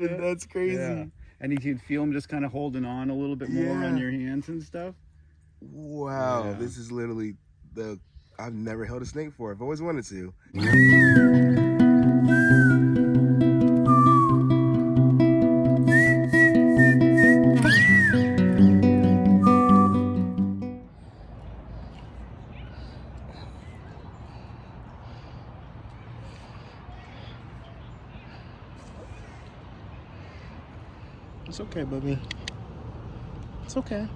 That's crazy. Yeah. And you can feel them just kind of holding on a little bit more on Yeah. your hands and stuff. Wow, Yeah. this is literally I've never held a snake before. I've always wanted to. It's okay, baby. It's okay.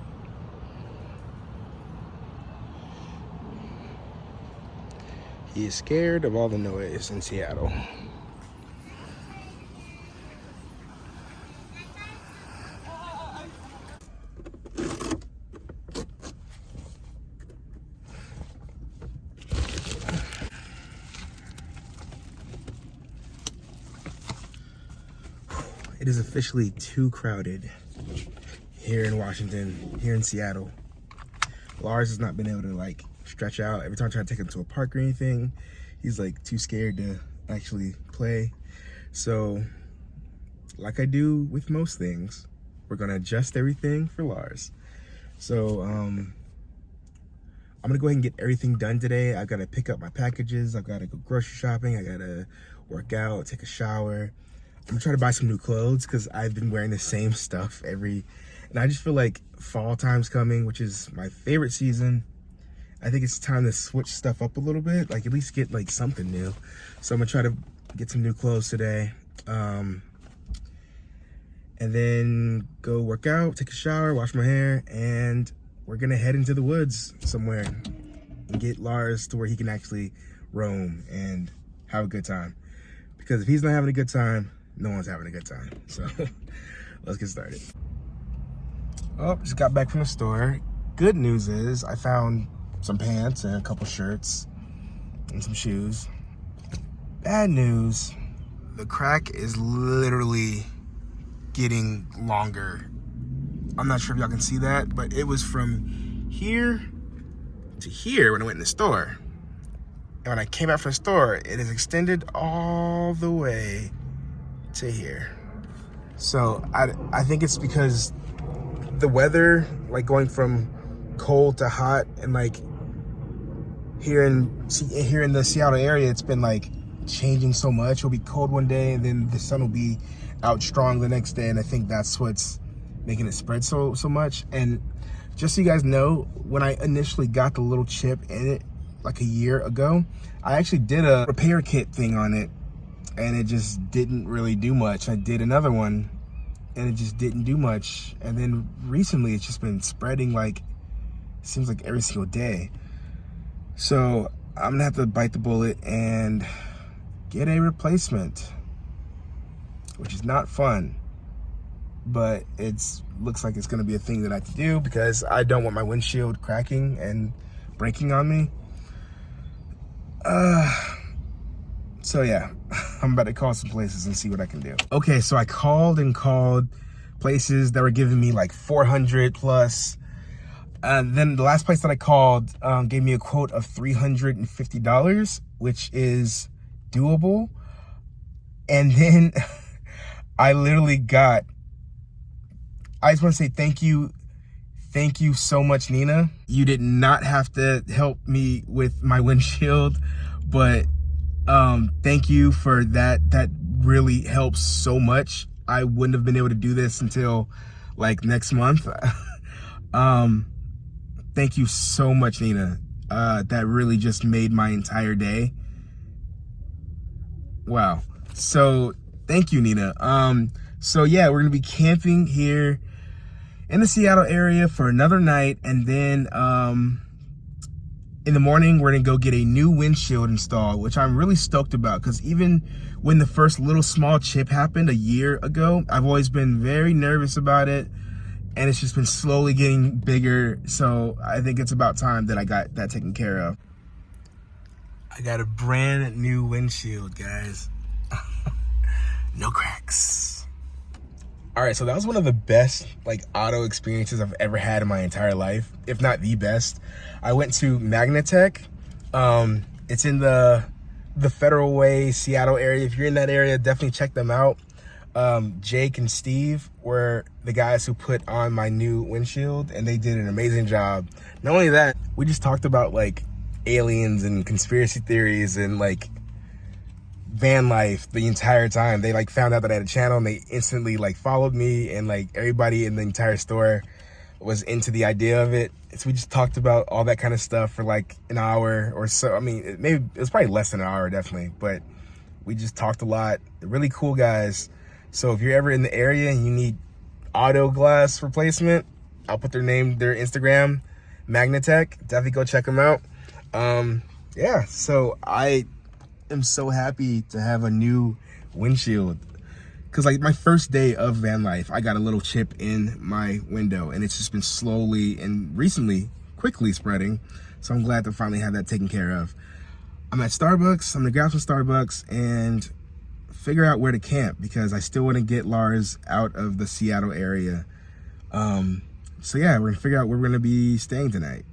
He is scared of all the noise in Seattle. It is officially too crowded here in Washington, here in Seattle. Lars has not been able to like stretch out. Every time I try to take him to a park or anything, he's like too scared to actually play. So like I do with most things, we're gonna adjust everything for Lars. So I'm gonna go ahead and get everything done today. I've gotta pick up my packages. I've gotta go grocery shopping. I gotta work out, take a shower. I'm gonna try to buy some new clothes because I've been wearing the same stuff and I just feel like fall time's coming, which is my favorite season. I think it's time to switch stuff up a little bit, like at least get like something new. So I'm gonna try to get some new clothes today. And then go work out, take a shower, wash my hair, and we're gonna head into the woods somewhere and get Lars to where he can actually roam and have a good time. Because if he's not having a good time, no one's having a good time. So let's get started. Oh, just got back from the store. Good news is I found some pants and a couple shirts and some shoes. Bad news, the crack is literally getting longer. I'm not sure if y'all can see that, but it was from here to here when I went in the store. And when I came out from the store, it is extended all the way to here. So I think it's because the weather, like going from cold to hot, and like here in the Seattle area, it's been like changing so much. It'll be cold one day and then the sun will be out strong the next day, and I think that's what's making it spread so much. And just so you guys know, when I initially got the little chip in it like a year ago, I actually did a repair kit thing on it and it just didn't really do much. I did another one and it just didn't do much. And then recently it's just been spreading like, it seems like every single day. So I'm gonna have to bite the bullet and get a replacement, which is not fun, but looks like it's gonna be a thing that I have to do because I don't want my windshield cracking and breaking on me. So yeah, I'm about to call some places and see what I can do. Okay, so I called places that were giving me like 400 plus. Then the last place that I called gave me a quote of $350, which is doable. And then I literally I just want to say thank you so much, Nina. You did not have to help me with my windshield, but thank you for that. That really helps so much. I wouldn't have been able to do this until like next month. Thank you so much, Nina. That really just made my entire day. Wow. So thank you, Nina. So yeah, we're gonna be camping here in the Seattle area for another night, and then in the morning we're gonna go get a new windshield installed, which I'm really stoked about, because even when the first little small chip happened a year ago, I've always been very nervous about it, and it's just been slowly getting bigger. So I think it's about time that I got that taken care of. I got a brand new windshield, guys. No cracks. All right, so that was one of the best like auto experiences I've ever had in my entire life, if not the best. I went to Magnatech. It's in the Federal Way, Seattle area. If you're in that area, definitely check them out. Jake and Steve were the guys who put on my new windshield, and they did an amazing job. Not only that, we just talked about like aliens and conspiracy theories and like van life the entire time. They like found out that I had a channel, and they instantly like followed me, and like everybody in the entire store was into the idea of it. So we just talked about all that kind of stuff for like an hour or so. I mean, it was probably less than an hour, definitely, but we just talked a lot. They're really cool guys. So if you're ever in the area and you need auto glass replacement, I'll put their Instagram, Magnatech. Definitely go check them out. Yeah, so I am so happy to have a new windshield. Cause like my first day of van life, I got a little chip in my window, and it's just been slowly and recently quickly spreading. So I'm glad to finally have that taken care of. I'm at Starbucks. I'm gonna grab some Starbucks and figure out where to camp, because I still want to get Lars out of the Seattle area. So yeah, we're gonna figure out where we're gonna be staying tonight.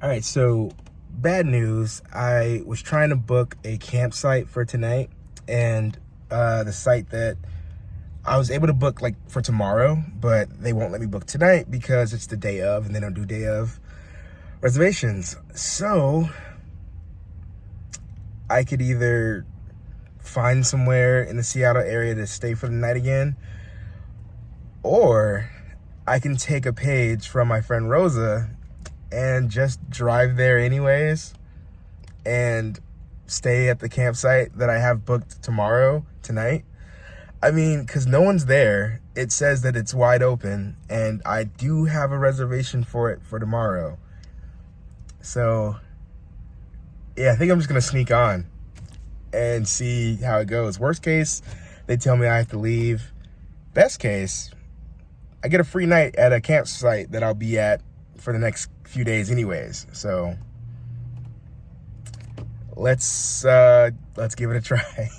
All right, so bad news. I was trying to book a campsite for tonight, and the site that I was able to book like for tomorrow, but they won't let me book tonight because it's the day of, and they don't do day of reservations. So I could either find somewhere in the Seattle area to stay for the night again, or I can take a page from my friend Rosa and just drive there anyways and stay at the campsite that I have booked tonight. I mean, because no one's there. It says that it's wide open, and I do have a reservation for it for tomorrow. So yeah, I think I'm just gonna sneak on and see how it goes. Worst case, they tell me I have to leave. Best case, I get a free night at a campsite that I'll be at for the next few days anyways. So let's give it a try.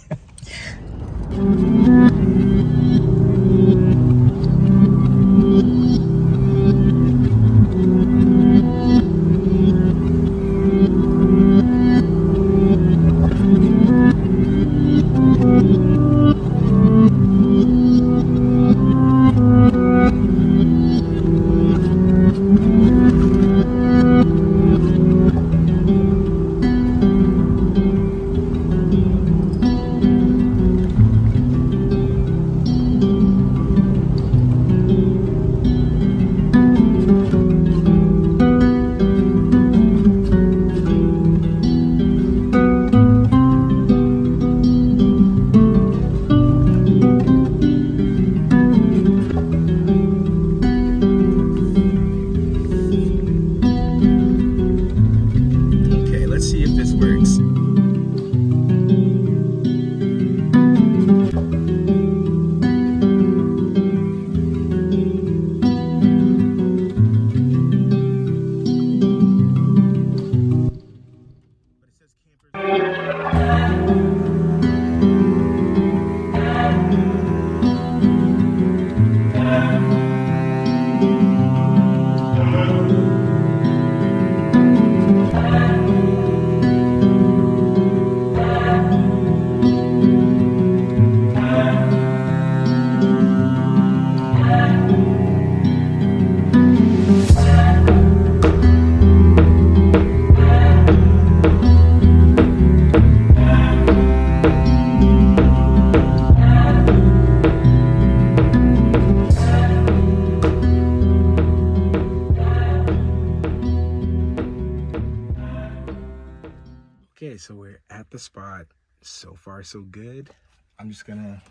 Okay, so we're at the spot. So far, so good. I'm just gonna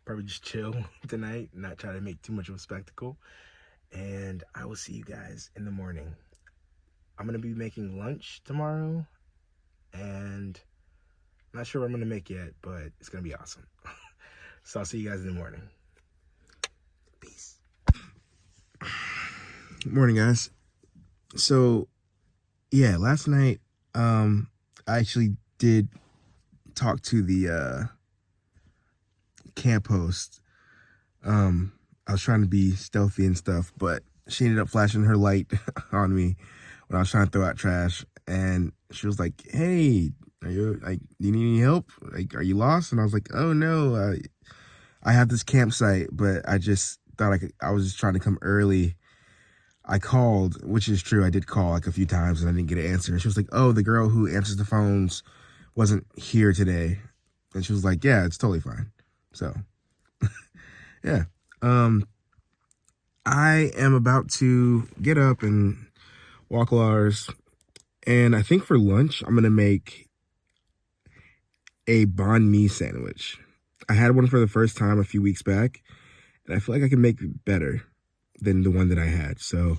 probably just chill tonight, not try to make too much of a spectacle. And I will see you guys in the morning. I'm gonna be making lunch tomorrow, and I'm not sure what I'm gonna make yet, but it's gonna be awesome. So I'll see you guys in the morning. Peace. Morning, guys. So yeah, last night, I actually did talk to the camp host. I was trying to be stealthy and stuff, but she ended up flashing her light on me when I was trying to throw out trash, and she was like, "Hey, are you do you need any help? Like, are you lost?" And I was like, "Oh no, I have this campsite, but I just thought I was just trying to come early. I called, which is true. I did call like a few times and I didn't get an answer. And she was like, oh, the girl who answers the phones wasn't here today. And she was like, yeah, it's totally fine. So, yeah. I am about to get up and walk Lars. And I think for lunch, I'm going to make a banh mi sandwich. I had one for the first time a few weeks back, and I feel like I can make it better than the one that I had. So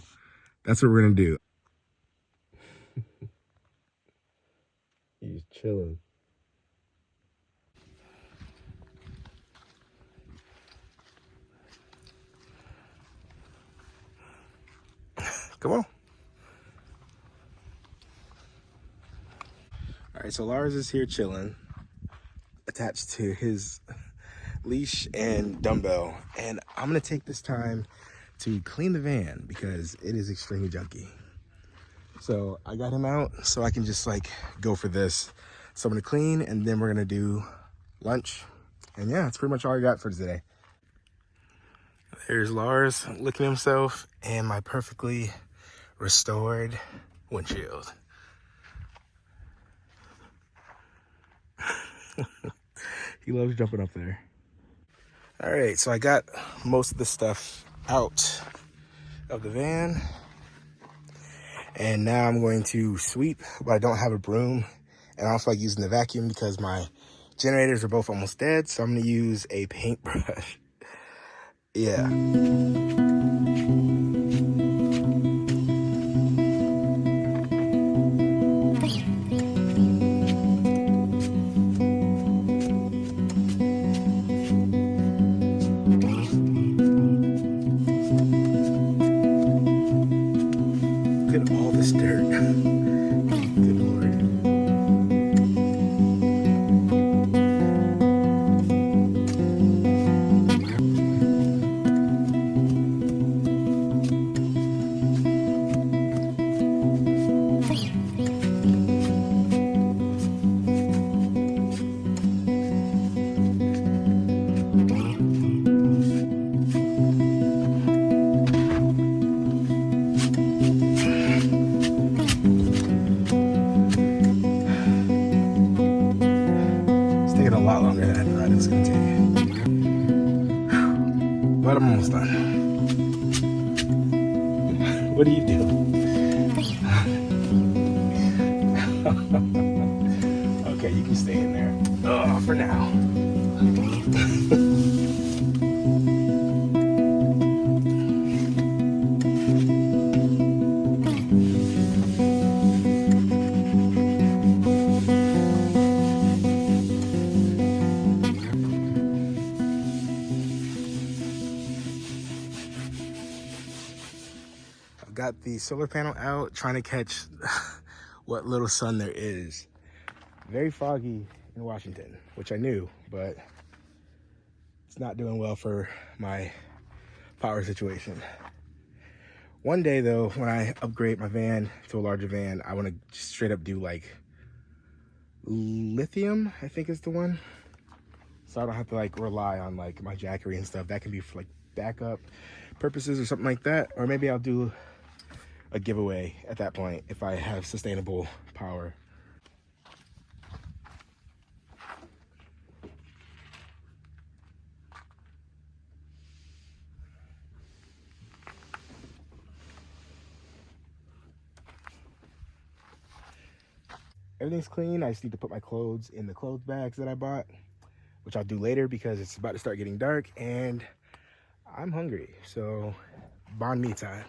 that's what we're going to do. He's chilling. Come on. All right, so Lars is here chilling, attached to his leash and dumbbell. And I'm gonna take this time to clean the van because it is extremely junky. So I got him out so I can just like go for this. So I'm gonna clean and then we're gonna do lunch. And yeah, that's pretty much all I got for today. There's Lars licking himself and my perfectly restored windshield. He loves jumping up there. All right, so I got most of the stuff out of the van. And now I'm going to sweep, but I don't have a broom. And I also like using the vacuum because my generators are both almost dead. So I'm gonna use a paintbrush. Yeah. Look at all this dirt. Good Lord. Taking a lot longer than I thought it was gonna take. But I'm almost done. What do you do? Okay, you can stay in there. Oh, for now. Got the solar panel out, trying to catch what little sun there is. Very foggy in Washington, which I knew, but it's not doing well for my power situation. One day though, when I upgrade my van to a larger van, I want to straight up do like lithium, I think is the one. So I don't have to like rely on like my Jackery and stuff. That can be for like backup purposes or something like that. Or maybe I'll do a giveaway at that point if I have sustainable power. Everything's clean. I just need to put my clothes in the clothes bags that I bought, which I'll do later because it's about to start getting dark and I'm hungry. So banh mi time.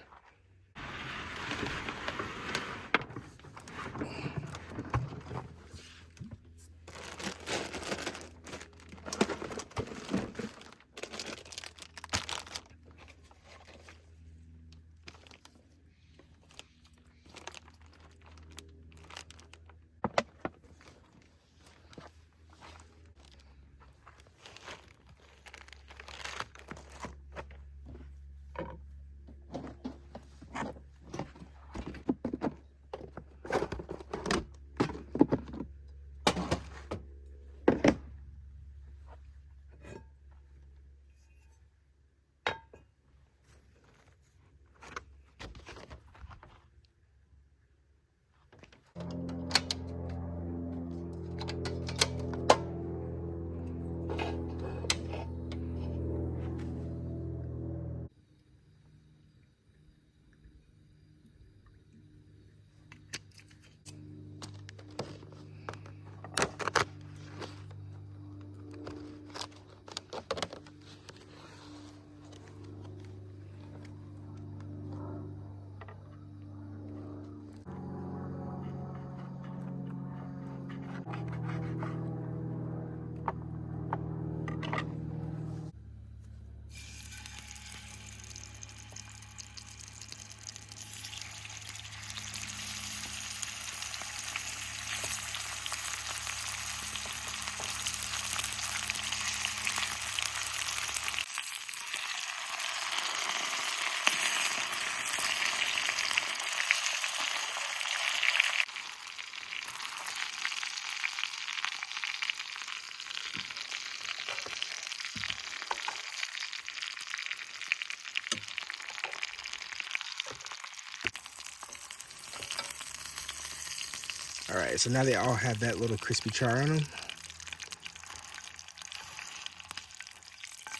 All right, so now they all have that little crispy char on them.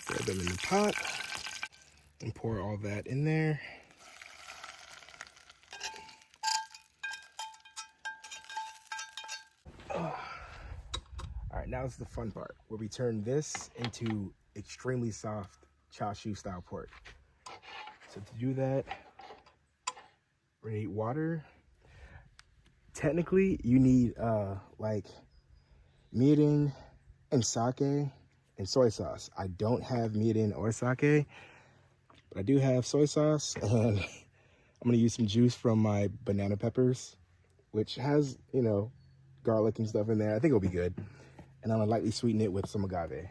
Throw them in the pot and pour all that in there. Oh. All right, now it's the fun part where we turn this into extremely soft chashu style pork. So to do that, we're gonna need water. Technically, you need like mirin and sake and soy sauce. I don't have mirin or sake, but I do have soy sauce, and I'm gonna use some juice from my banana peppers, which has, you know, garlic and stuff in there. I think it'll be good. And I'm gonna lightly sweeten it with some agave.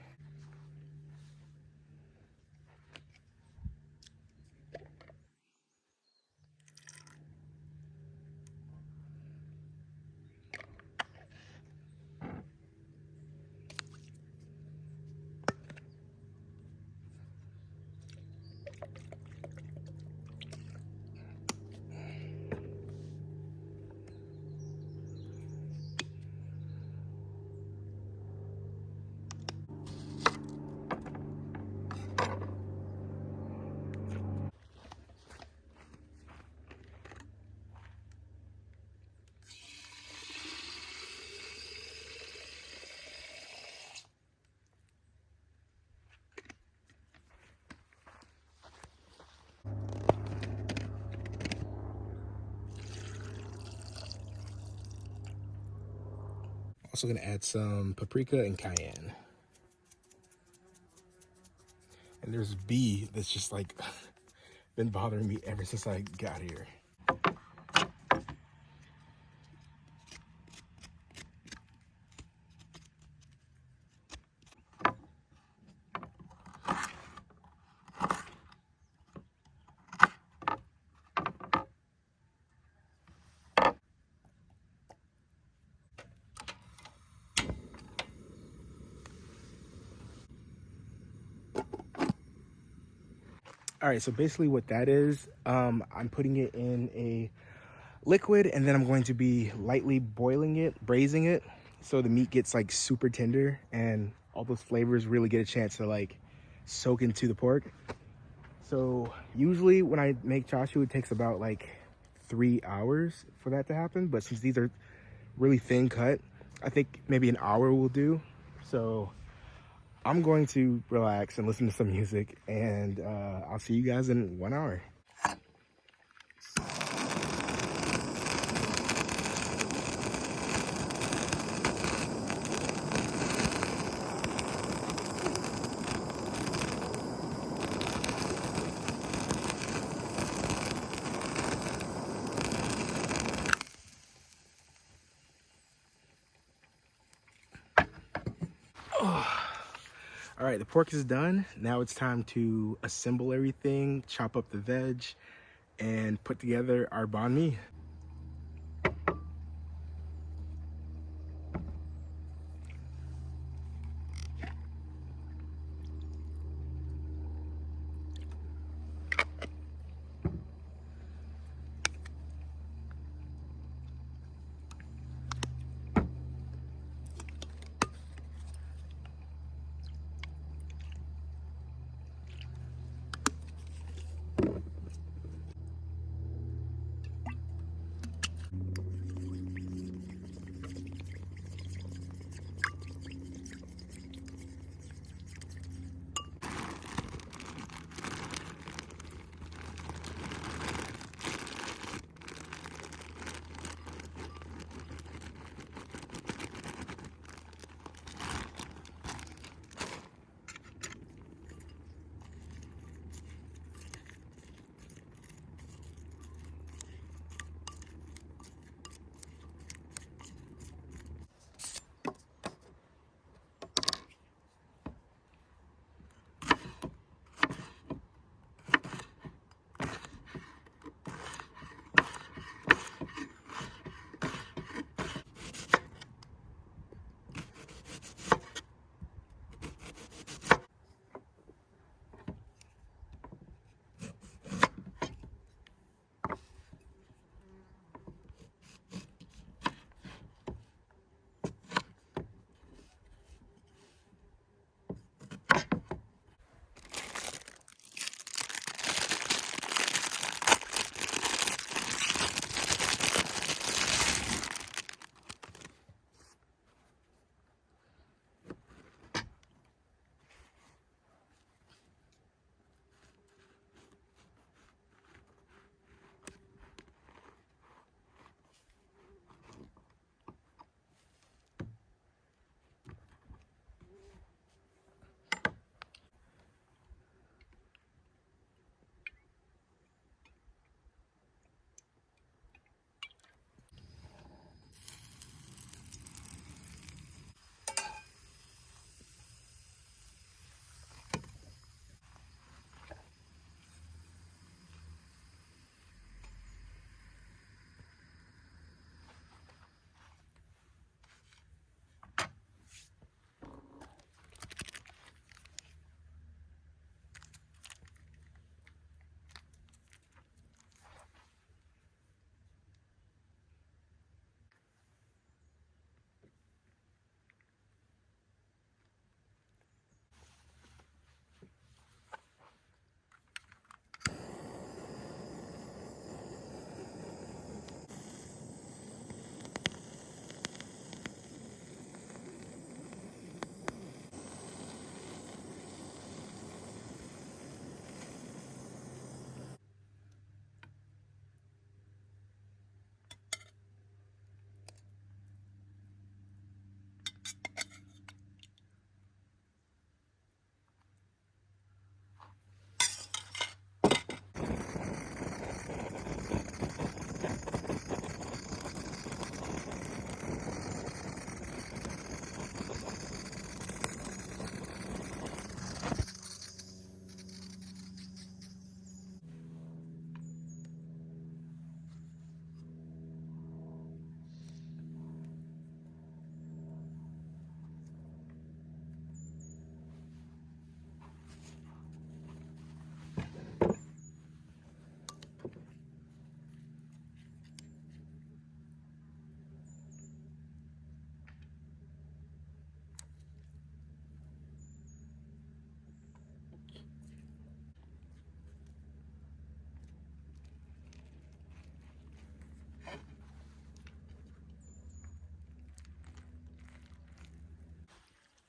Also gonna add some paprika and cayenne. And there's a bee that's just like been bothering me ever since I got here. All right, so basically what that is, I'm putting it in a liquid, and then I'm going to be lightly boiling it, braising it, so the meat gets like super tender and all those flavors really get a chance to like soak into the pork. So usually when I make chashu, it takes about like 3 hours for that to happen, but since these are really thin cut, I think maybe an hour will do. So I'm going to relax and listen to some music, and I'll see you guys in 1 hour. All right, the pork is done. Now it's time to assemble everything, chop up the veg, and put together our banh mi.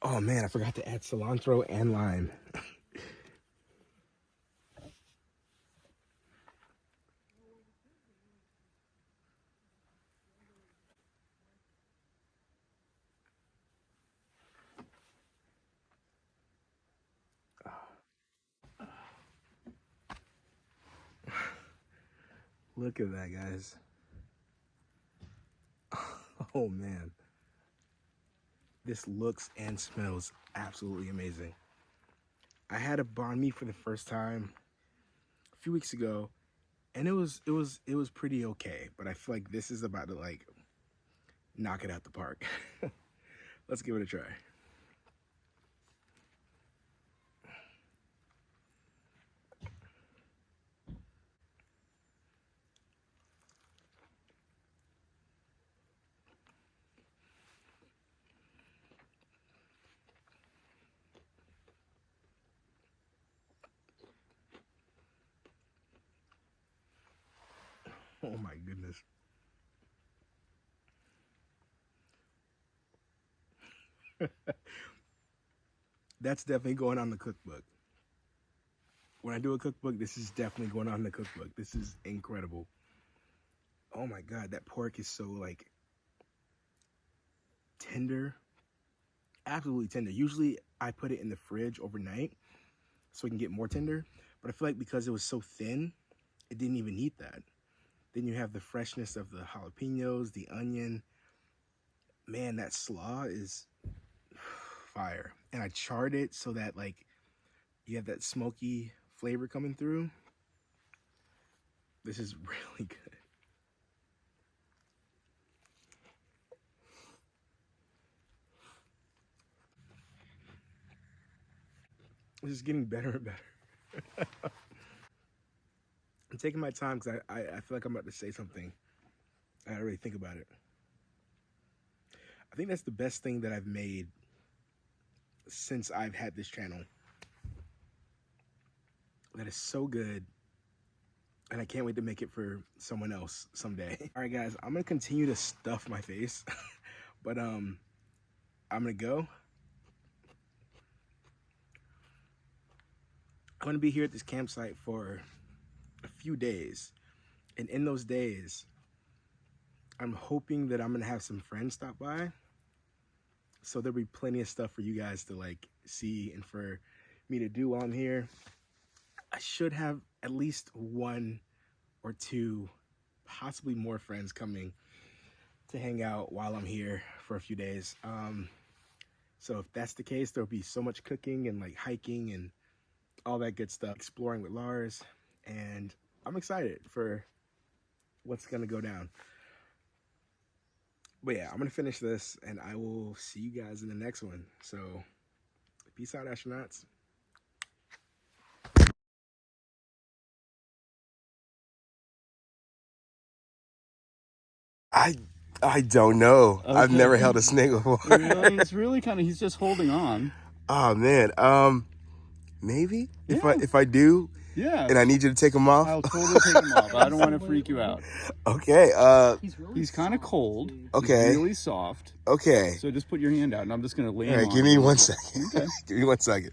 Oh man, I forgot to add cilantro and lime. Look at that, guys. Oh man. This looks and smells absolutely amazing. I had a banh mi for the first time a few weeks ago, and it was pretty okay, but I feel like this is about to like knock it out the park. Let's give it a try. Oh my goodness. That's definitely going on the cookbook. When I do a cookbook, this is definitely going on the cookbook. This is incredible. Oh my God, that pork is so like tender. Absolutely tender. Usually I put it in the fridge overnight so it can get more tender. But I feel like because it was so thin, it didn't even need that. Then you have the freshness of the jalapenos, the onion. Man, that slaw is fire. And I charred it so that like you have that smoky flavor coming through. This is really good. This is getting better and better. I'm taking my time because I feel like I'm about to say something. I gotta really think about it. I think that's the best thing that I've made since I've had this channel. That is so good. And I can't wait to make it for someone else someday. All right, guys, I'm gonna continue to stuff my face, but I'm gonna go. I'm gonna be here at this campsite for a few days, and in those days, I'm hoping that I'm gonna have some friends stop by. So there'll be plenty of stuff for you guys to like see and for me to do while I'm here. I should have at least one or two, possibly more friends coming to hang out while I'm here for a few days. So if that's the case, there'll be so much cooking and like hiking and all that good stuff, exploring with Lars, and I'm excited for what's gonna go down. But yeah, I'm gonna finish this and I will see you guys in the next one. So peace out, astronauts. I don't know. Okay. I've never held a snake before. Really? It's really kind of, he's just holding on. Oh man, maybe Yeah. if I do, Yeah. and I need you to take them off. I'll totally take him off. I don't want to freak you out. Okay. He's kind of cold. Okay. He's really soft. Okay. So just put your hand out, and I'm just going to lay All him right. on Give me you. 1 second. Okay. Give me 1 second.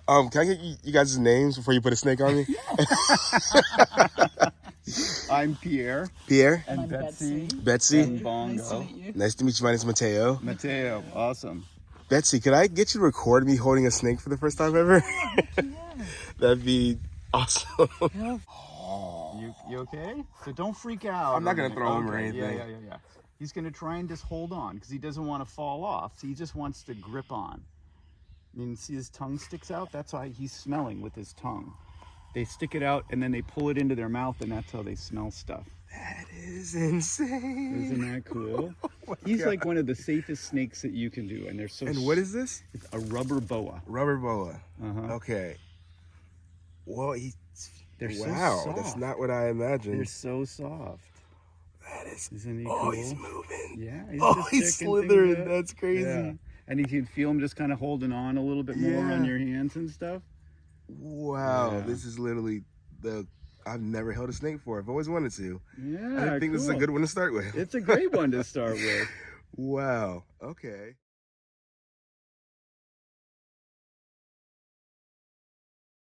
Can I get you guys' names before you put a snake on me? I'm Pierre. Pierre. And I'm Betsy. Betsy. And Bongo. Nice to meet you. Nice to meet you. My name's Mateo. Mateo. Awesome. Betsy, could I get you to record me holding a snake for the first time ever? That'd be awesome. You okay? So don't freak out. I'm not gonna throw him or anything. Yeah. He's gonna try and just hold on because he doesn't want to fall off. So he just wants to grip on. You can see his tongue sticks out. That's why he's smelling with his tongue. They stick it out and then they pull it into their mouth, and that's how they smell stuff. That is insane. Isn't that cool? Oh He's God. like one of the safest snakes that you can do, and they're so. And what is this? It's a rubber boa. Rubber boa. Uh-huh. Okay. Well, he's. They're so Wow, soft. that's not what I imagined. They're so soft. That is. Isn't he Oh, cool? he's moving. Yeah. Oh, just he's checking things slithering. out. That's crazy. Yeah. And you can feel him just kind of holding on a little bit more on Yeah. your hands and stuff. Wow, Yeah. this is literally I've never held a snake before. I've always wanted to. Yeah. I think this is a cool. good one to start with. It's a great one to start with. Wow. Okay.